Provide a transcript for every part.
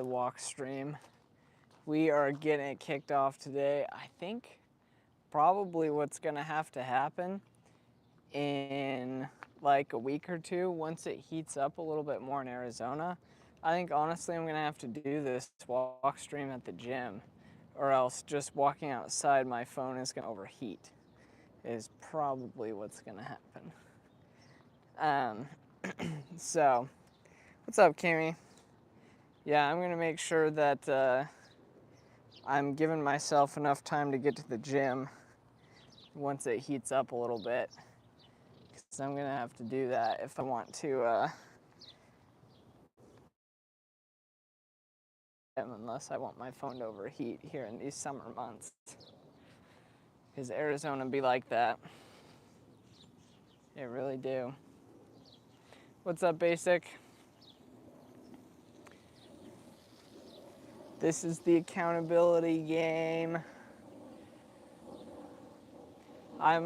the walk stream. We are getting it kicked off today. I think probably what's gonna have to happen in like a week or two, once it heats up a little bit more in Arizona, I think honestly I'm gonna have to do this walk stream at the gym, or else just walking outside my phone is gonna overheat, is probably what's gonna happen. So, what's up, Kimmy? Yeah, I'm gonna make sure that I'm giving myself enough time to get to the gym once it heats up a little bit, because I'm gonna have to do that if I want to, unless I want my phone to overheat here in these summer months, because Arizona be like that. They really do. What's up, Basic? This is the accountability game. I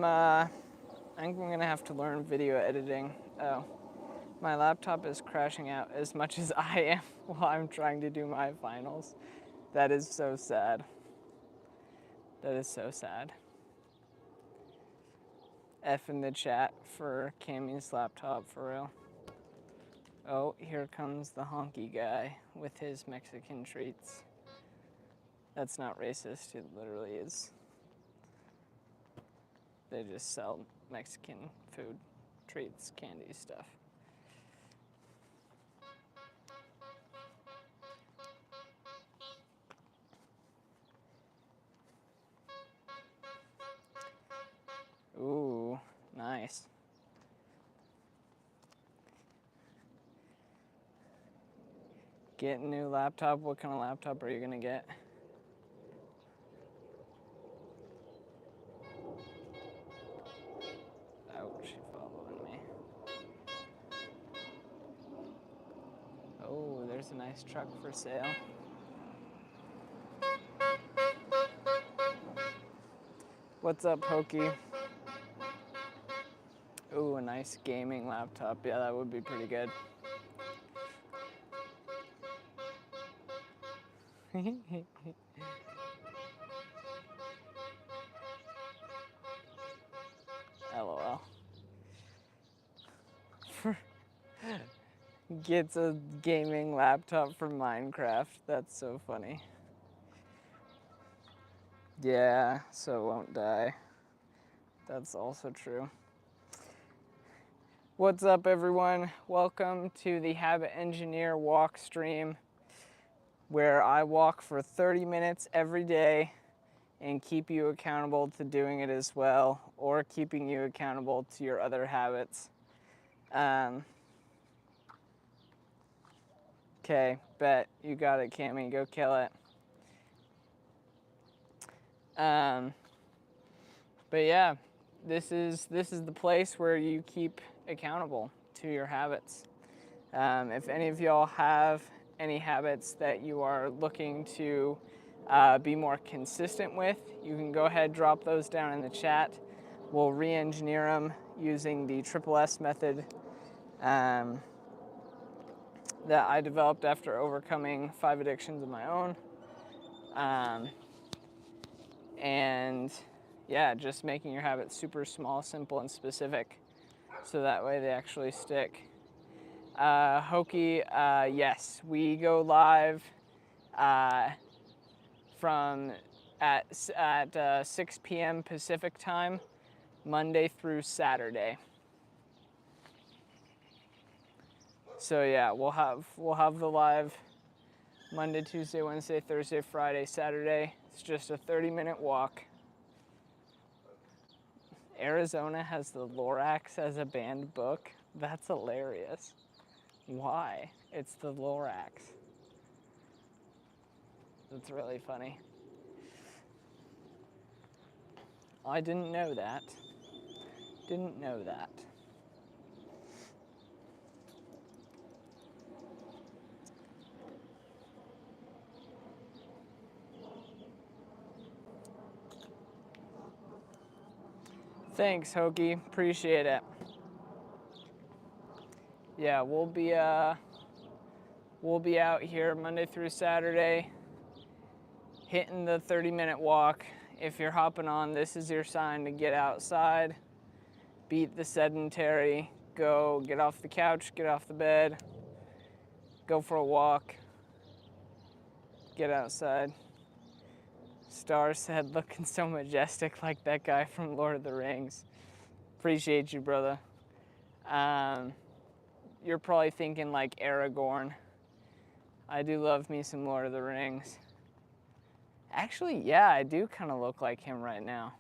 think I'm gonna have to learn video editing. Oh, my laptop is crashing out as much as I am while I'm trying to do my finals. That is so sad. That is so sad. F in the chat for Cammy's laptop, for real. Oh, here comes the honky guy with his Mexican treats. That's not racist, it literally is. They just sell Mexican food, treats, candy stuff. Ooh, nice. Get a new laptop. What kind of laptop are you gonna get? Ouch, following me. Oh, there's a nice truck for sale. What's up, Pokey? Ooh, a nice gaming laptop. Yeah, that would be pretty good. LOL. Gets a gaming laptop for Minecraft. That's so funny. Yeah, so it won't die. That's also true. What's up, everyone? Welcome to the Habit Engineer walk stream, where I walk for 30 minutes every day and keep you accountable to doing it as well, or keeping you accountable to your other habits. Okay, bet. You got it, Cammy. Go kill it. But yeah, this is the place where you keep accountable to your habits. If any of y'all have any habits that you are looking to be more consistent with, you can go ahead, drop those down in the chat. We'll re-engineer them using the Triple S method that I developed after overcoming 5 addictions of my own. And yeah, just making your habits super small, simple, and specific, so that way they actually stick. Hokey, yes, we go live from at 6 p.m. Pacific time, Monday through Saturday. So yeah, we'll have the live Monday, Tuesday, Wednesday, Thursday, Friday, Saturday. It's just a 30-minute walk. Arizona has the Lorax as a banned book. That's hilarious. Why? It's the Lorax. That's really funny. I didn't know that. Didn't know that. Thanks, Hokey. Appreciate it. Yeah, we'll we'll be out here Monday through Saturday, hitting the 30-minute walk. If you're hopping on, this is your sign to get outside, beat the sedentary, go get off the couch, get off the bed, go for a walk, get outside. Star said, looking so majestic like that guy from Lord of the Rings. Appreciate you, brother. You're probably thinking like Aragorn. I do love me some Lord of the Rings. Actually, yeah, I do kind of look like him right now.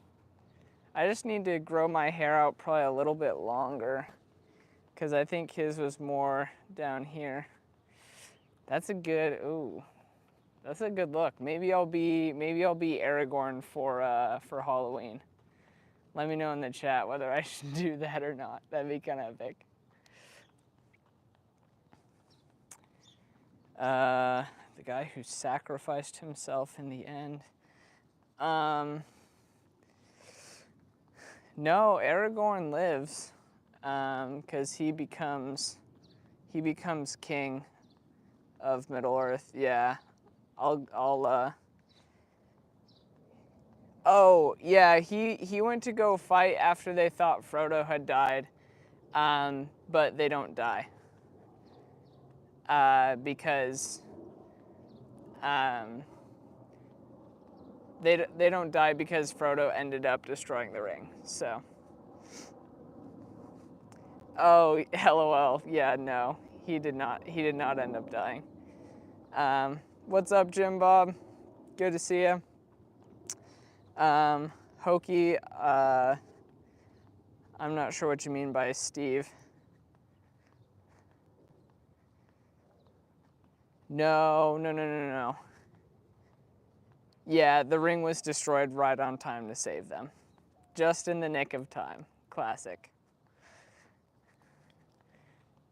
I just need to grow my hair out probably a little bit longer, because I think his was more down here. That's a good, ooh, that's a good look. Maybe I'll be Aragorn for Halloween. Let me know in the chat whether I should do that or not. That'd be kind of epic. The guy who sacrificed himself in the end. No, Aragorn lives, because he becomes king of Middle-earth. Yeah, Oh, yeah, he went to go fight after they thought Frodo had died, but they don't die. Because they don't die because Frodo ended up destroying the ring. So, oh, LOL. Yeah, no, he did not end up dying. What's up, Jim Bob? Good to see you. Hokey, I'm not sure what you mean by Steve. No. Yeah, the ring was destroyed right on time to save them. Just in the nick of time. Classic.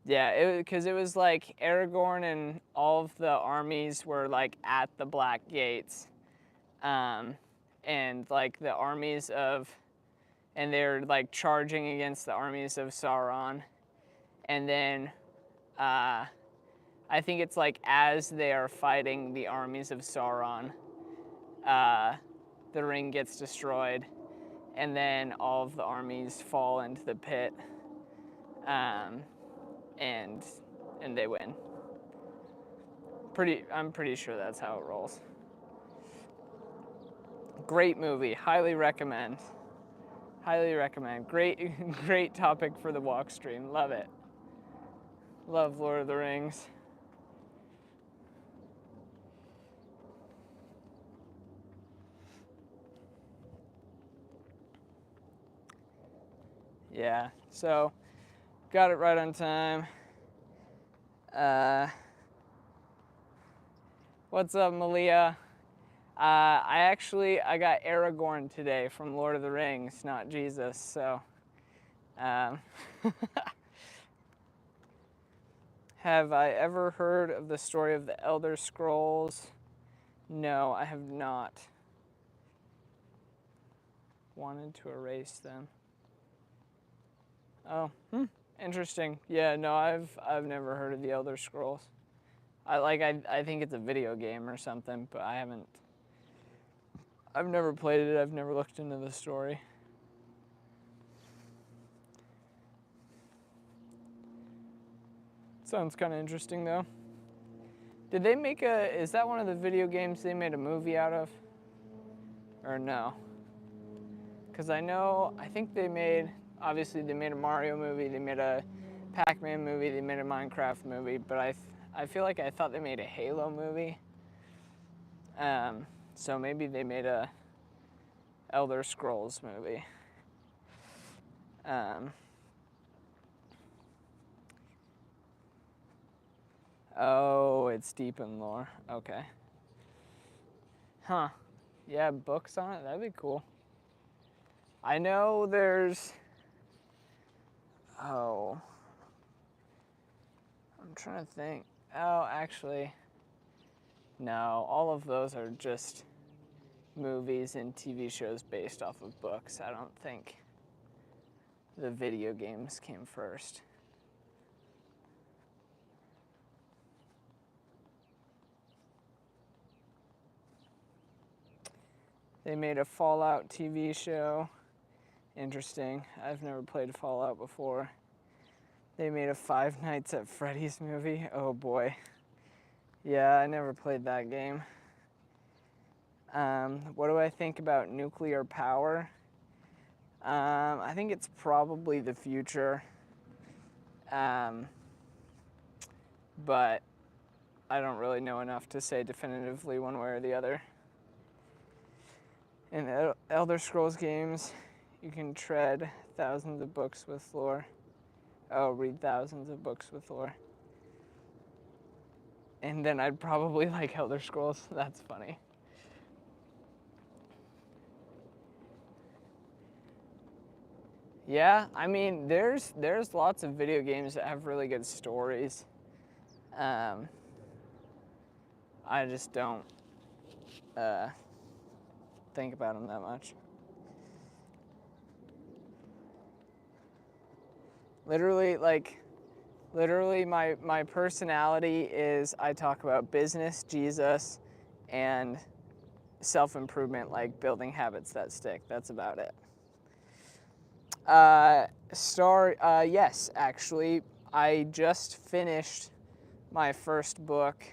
Yeah, because it was like Aragorn and all of the armies were like at the Black Gates. And like the armies of, and they're like charging against the armies of Sauron. And then, I think it's like as they are fighting the armies of Sauron, the ring gets destroyed, and then all of the armies fall into the pit, and they win. I'm pretty sure that's how it rolls. Great movie, highly recommend. Highly recommend. Great topic for the walk stream. Love it. Love Lord of the Rings. Yeah, so got it right on time. What's up, Malia? I got Aragorn today from Lord of the Rings, not Jesus, so. Have I ever heard of the story of the Elder Scrolls? No, I have not. Wanted to erase them. Oh, interesting. Yeah, no, I've never heard of the Elder Scrolls. I think it's a video game or something, but I've never played it. I've never looked into the story. Sounds kind of interesting though. Did they make is that one of the video games they made a movie out of? Or no? Because I think they made a Mario movie, they made a Pac-Man movie, they made a Minecraft movie, but I feel like I thought they made a Halo movie. So maybe they made a Elder Scrolls movie. Oh, it's deep in lore. Okay. Huh. Yeah, books on it? That'd be cool. I know there's... Oh. I'm trying to think. Oh, actually... No, all of those are just movies and TV shows based off of books. I don't think the video games came first. They made a Fallout TV show. Interesting. I've never played Fallout before. They made a Five Nights at Freddy's movie. Oh boy. Yeah, I never played that game. What do I think about nuclear power? I think it's probably the future. But I don't really know enough to say definitively one way or the other. In Elder Scrolls games, you can tread thousands of books with lore. Oh, read thousands of books with lore. And then I'd probably like Elder Scrolls. That's funny. Yeah, I mean, there's lots of video games that have really good stories. I just don't think about them that much. Literally, my personality is I talk about business, Jesus, and self-improvement, like building habits that stick. That's about it. Yes, actually. I just finished my first book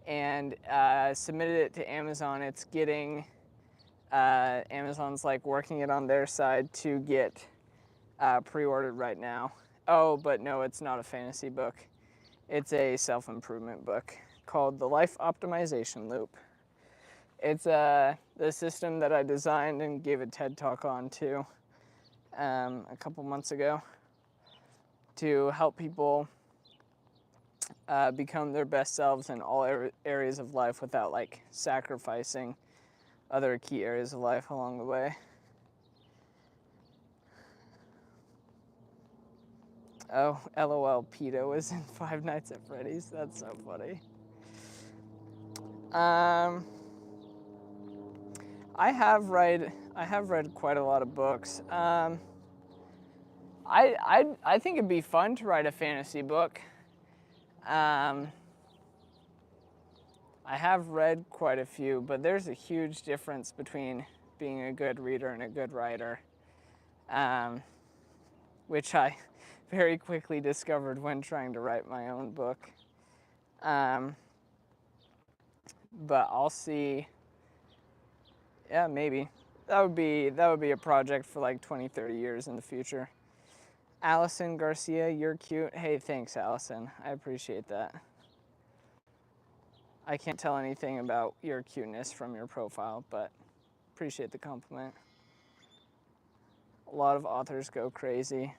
and submitted it to Amazon. It's getting, Amazon's like working it on their side to get pre-ordered right now. Oh, but no, it's not a fantasy book. It's a self-improvement book called The Life Optimization Loop. It's the system that I designed and gave a TED Talk on too a couple months ago to help people become their best selves in all areas of life without like sacrificing other key areas of life along the way. Oh, LOL, PETA was in Five Nights at Freddy's. That's so funny. I have read quite a lot of books. I think it'd be fun to write a fantasy book. I have read quite a few, but there's a huge difference between being a good reader and a good writer, which I very quickly discovered when trying to write my own book. But I'll see. Yeah, maybe. That would be a project for like 20, 30 years in the future. Allison Garcia, you're cute. Hey, thanks, Allison. I appreciate that. I can't tell anything about your cuteness from your profile, but appreciate the compliment. A lot of authors go crazy.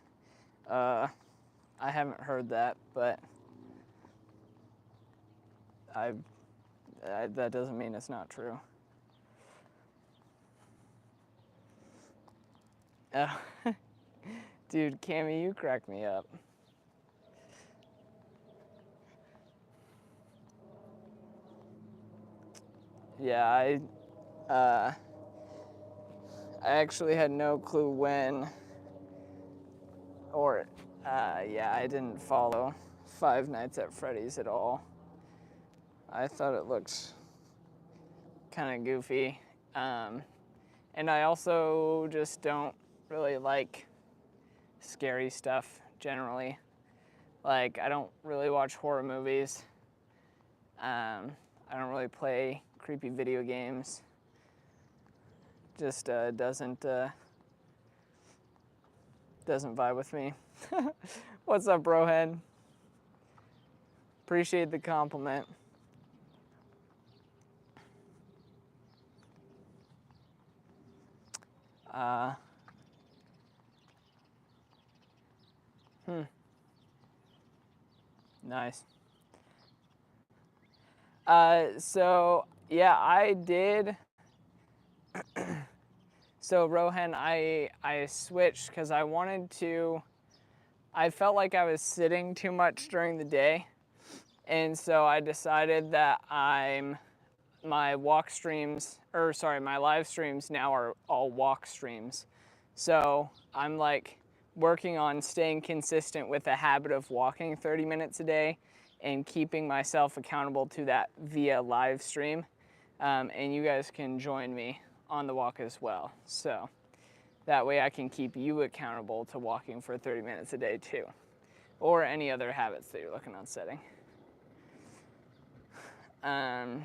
I haven't heard that, but that doesn't mean it's not true. Dude, Cammy, you crack me up. Yeah, I actually had no clue when, or yeah, I didn't follow Five Nights at Freddy's at all. I thought it looked kind of goofy, and I also just don't really like scary stuff generally. Like, I don't really watch horror movies. I don't really play creepy video games. Just doesn't vibe with me. What's up, brohead? Appreciate the compliment. Nice. So yeah, I did. So Rohan, I switched because I wanted to. I felt like I was sitting too much during the day, and so I decided that my live streams now are all walk streams. So I'm like working on staying consistent with the habit of walking 30 minutes a day and keeping myself accountable to that via live stream. And you guys can join me on the walk as well. So that way I can keep you accountable to walking for 30 minutes a day too, or any other habits that you're looking on setting. The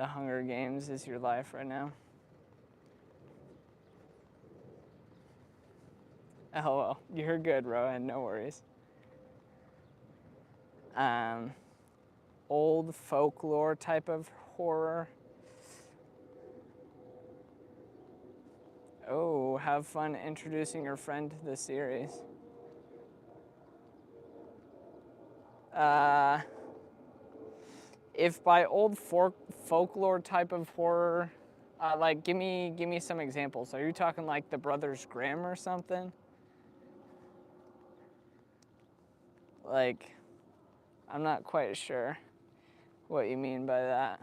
Hunger Games is your life right now. LOL, you're good, Rohan, no worries. Old folklore type of horror. Oh, have fun introducing your friend to the series. If by old folklore type of horror, like give me some examples. Are you talking like the Brothers Grimm or something? Like, I'm not quite sure what you mean by that.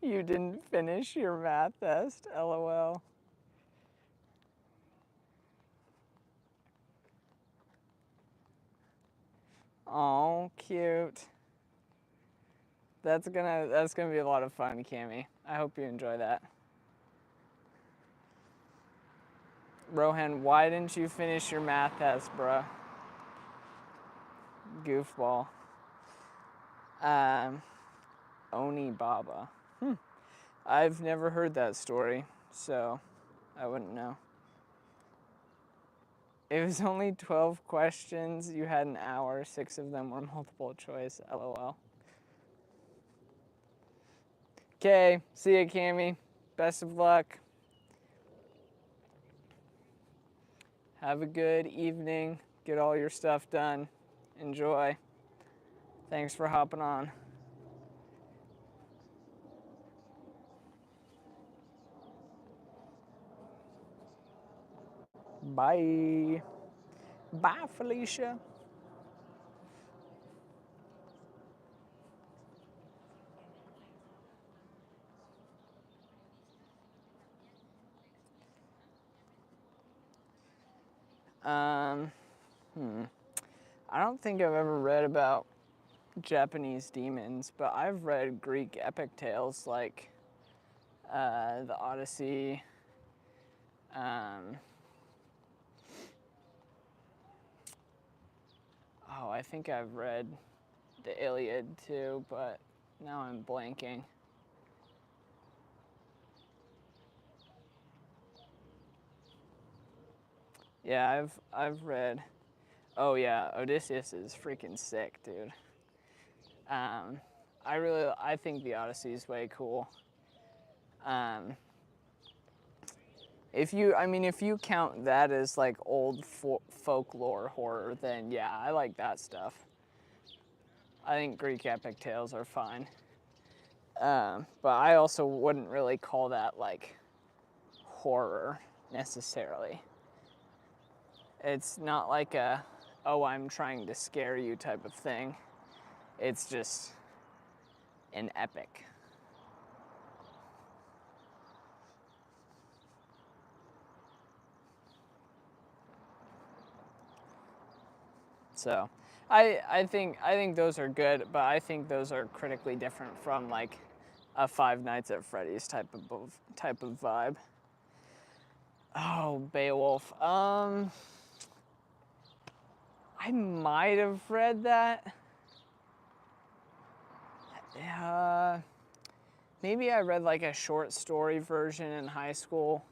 You didn't finish your math test, LOL. Oh, cute. That's gonna be a lot of fun, Cammy. I hope you enjoy that. Rohan, why didn't you finish your math test, bruh? Goofball. Oni Baba. I've never heard that story, so I wouldn't know. It was only 12 questions. You had an hour. 6 of them were multiple choice. LOL. Okay, see ya, Cammy. Best of luck. Have a good evening. Get all your stuff done. Enjoy. Thanks for hopping on. Bye. Bye, Felicia. I don't think I've ever read about Japanese demons, but I've read Greek epic tales like the Odyssey. I think I've read the Iliad too, but now I'm blanking. Yeah, I've read. Oh yeah, Odysseus is freaking sick, dude. I think the Odyssey is way cool. If you count that as like old folklore horror, then yeah, I like that stuff. I think Greek epic tales are fine. But I also wouldn't really call that like horror necessarily. It's not like a, oh, I'm trying to scare you type of thing. It's just an epic. So I think those are good, but I think those are critically different from like a Five Nights at Freddy's type of vibe. Oh, Beowulf. I might have read that. Maybe I read like a short story version in high school.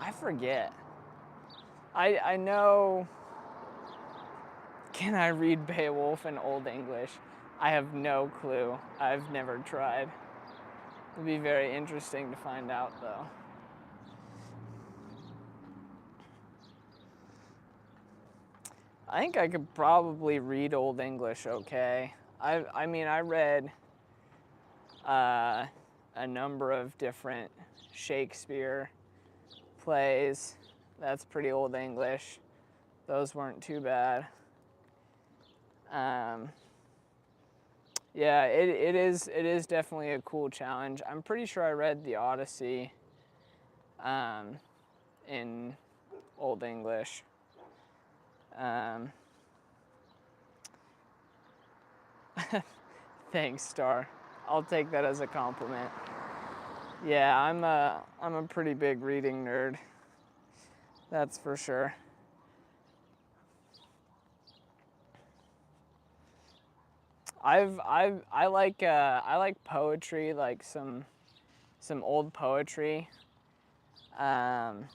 I forget. I know. Can I read Beowulf in Old English? I have no clue. I've never tried. It'd be very interesting to find out though. I think I could probably read Old English okay. I mean, I read a number of different Shakespeare plays. That's pretty Old English. Those weren't too bad. Yeah, it is definitely a cool challenge. I'm pretty sure I read the Odyssey in Old English. Thanks, Star. I'll take that as a compliment. Yeah, I'm a pretty big reading nerd. That's for sure. I like poetry, like some old poetry. That's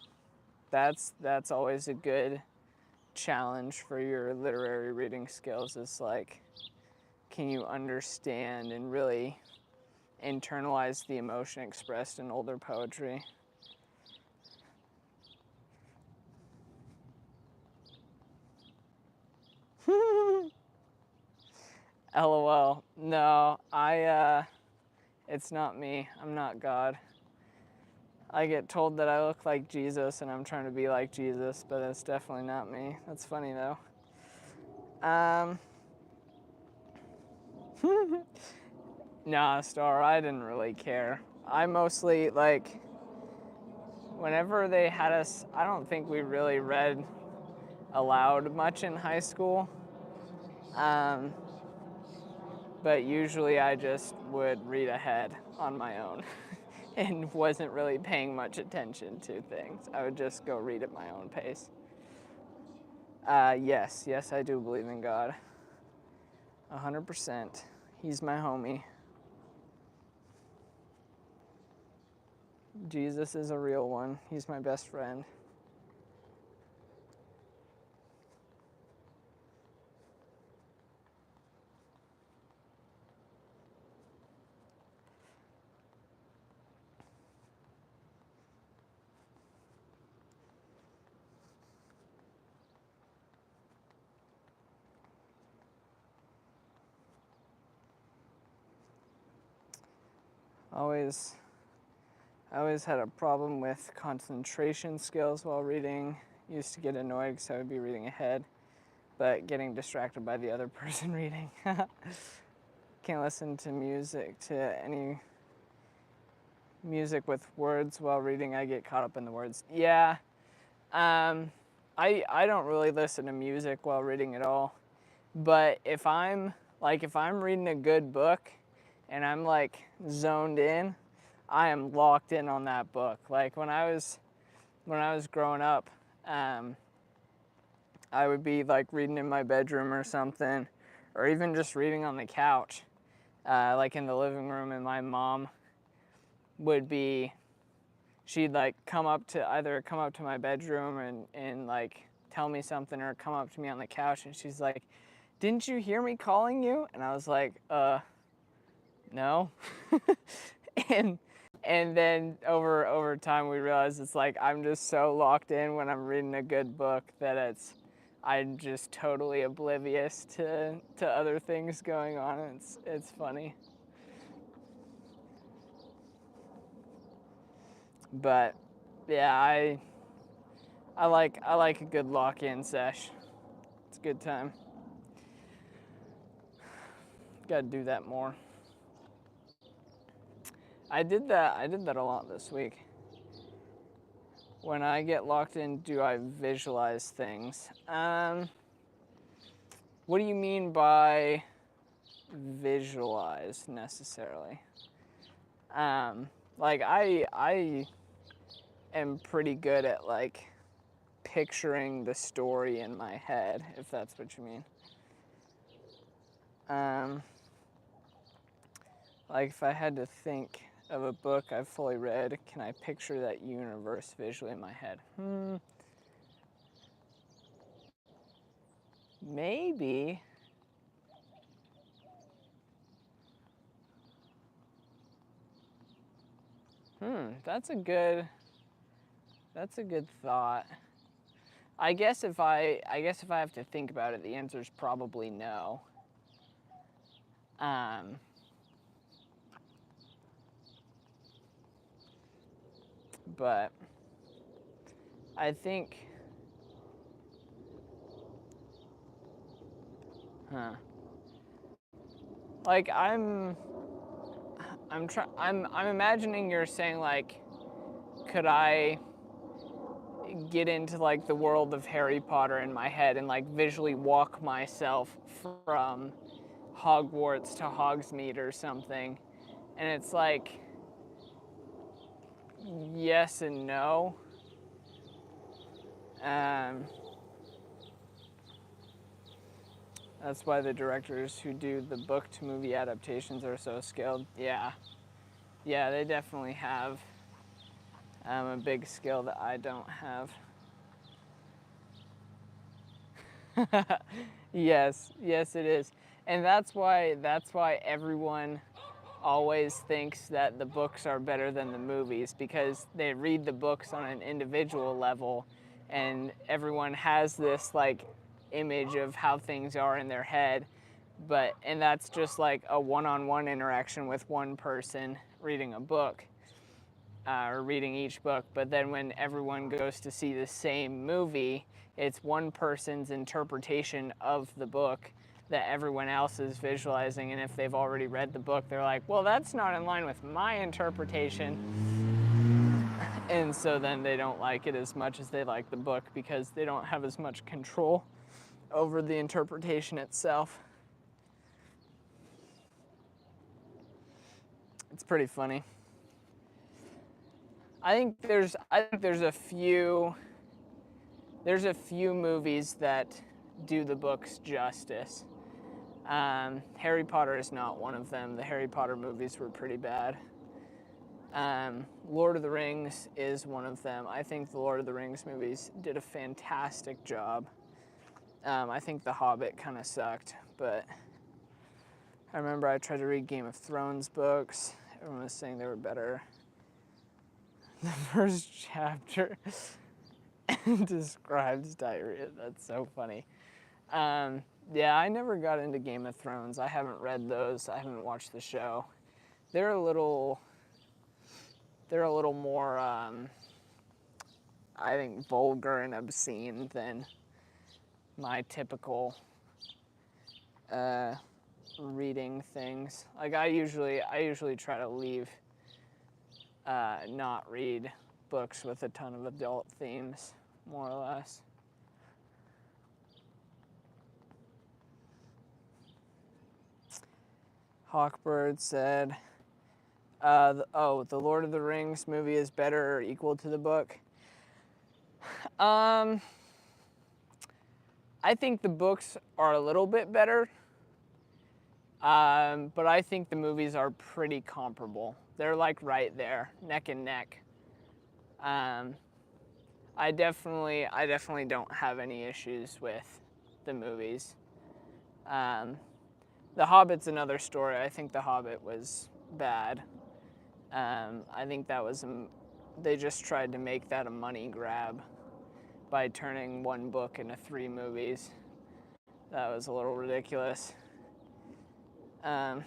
always a good challenge for your literary reading skills. Is like, can you understand and really internalize the emotion expressed in older poetry? LOL. No, it's not me. I'm not God. I get told that I look like Jesus and I'm trying to be like Jesus, but it's definitely not me. That's funny though. Nah, Star, I didn't really care. I mostly, like, whenever they had us, I don't think we really read aloud much in high school. But usually I just would read ahead on my own and wasn't really paying much attention to things. I would just go read at my own pace. Yes, I do believe in God. 100%. He's my homie. Jesus is a real one. He's my best friend. I always had a problem with concentration skills while reading. Used to get annoyed because I would be reading ahead, but getting distracted by the other person reading. Can't listen to any music with words while reading. I get caught up in the words. Yeah, I don't really listen to music while reading at all. But if I'm reading a good book and I'm like zoned in, I am locked in on that book. Like when I was growing up, I would be like reading in my bedroom or something, or even just reading on the couch, like in the living room, and my mom she'd like come up to my bedroom and like tell me something, or come up to me on the couch and she's like, "Didn't you hear me calling you?" And I was like, no. and then over time we realized it's like I'm just so locked in when I'm reading a good book that I'm just totally oblivious to other things going on. It's funny. But yeah, I like a good lock-in sesh. It's a good time. Got to do that more. I did that a lot this week. When I get locked in, do I visualize things? What do you mean by visualize necessarily? Like I am pretty good at like picturing the story in my head, if that's what you mean. Like if I had to think of a book I've fully read, can I picture that universe visually in my head? Maybe. That's a good thought. I guess if I have to think about it, the answer is probably no. But I think, like I'm imagining you're saying like, could I get into like the world of Harry Potter in my head and like visually walk myself from Hogwarts to Hogsmeade or something. And it's like, yes and no. That's why the directors who do the book to movie adaptations are so skilled. Yeah, they definitely have a big skill that I don't have. Yes, it is. And that's why everyone always thinks that the books are better than the movies, because they read the books on an individual level and everyone has this like image of how things are in their head, and that's just like a one-on-one interaction with one person reading a book, or reading each book. But then when everyone goes to see the same movie, it's one person's interpretation of the book that everyone else is visualizing. And if they've already read the book, they're like, well, that's not in line with my interpretation. And so then they don't like it as much as they like the book, because they don't have as much control over the interpretation itself. It's pretty funny. I think there's a few movies that do the books justice. Harry Potter is not one of them. The Harry Potter movies were pretty bad. Lord of the Rings is one of them. I think the Lord of the Rings movies did a fantastic job. I think The Hobbit kind of sucked, but I remember I tried to read Game of Thrones books. Everyone was saying they were better. The first chapter describes diarrhea. That's so funny. Yeah, I never got into Game of Thrones. I haven't read those. I haven't watched the show. They're a little more, I think, vulgar and obscene than my typical reading things. Like I usually try to leave, not read books with a ton of adult themes, more or less. Hawkbird said, the Lord of the Rings movie is better or equal to the book. I think the books are a little bit better, but I think the movies are pretty comparable. They're like right there, neck and neck. I definitely don't have any issues with the movies. The Hobbit's another story. I think The Hobbit was bad. I think that was they just tried to make that a money grab by turning one book into 3 movies. That was a little ridiculous. Oh,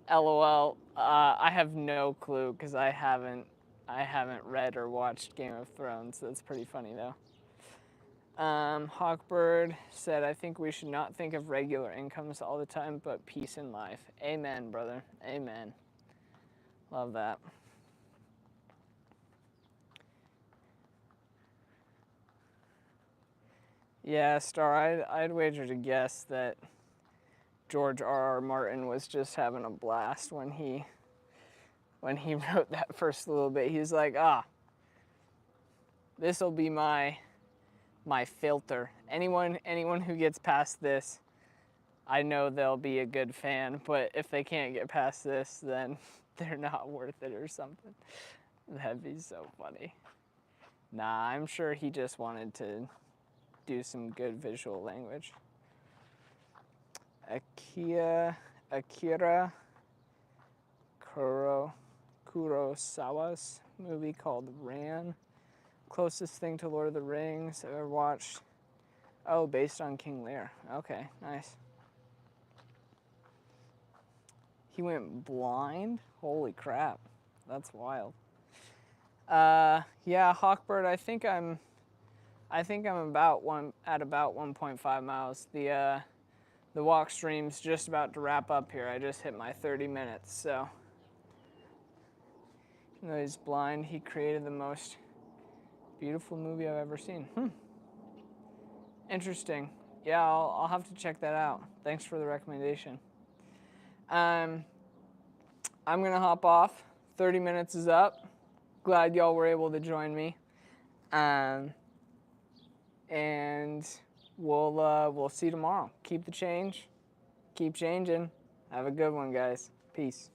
LOL. I have no clue because I haven't read or watched Game of Thrones. That's pretty funny though. Hawkbird said, I think we should not think of regular incomes all the time, but peace in life. Amen, brother. Amen. Love that. Yeah, Star, I'd wager to guess that George R.R. Martin was just having a blast when he wrote that first little bit. He was like, this'll be my filter. Anyone who gets past this, I know they'll be a good fan, but if they can't get past this, then they're not worth it or something. That'd be so funny. Nah, I'm sure he just wanted to do some good visual language. Akira Kurosawa's movie called Ran. Closest thing to Lord of the Rings I've ever watched. Oh, based on King Lear. Okay, nice. He went blind? Holy crap. That's wild. Yeah, Hawkbird, I think I'm about 1.5 miles. The walk stream's just about to wrap up here. I just hit my 30 minutes, so Even though he's blind, he created the most beautiful movie I've ever seen. Interesting. Yeah, I'll have to check that out. Thanks for the recommendation. I'm gonna hop off. 30 minutes is up. Glad y'all were able to join me. And we'll see you tomorrow. Keep the change. Keep changing. Have a good one, guys. Peace.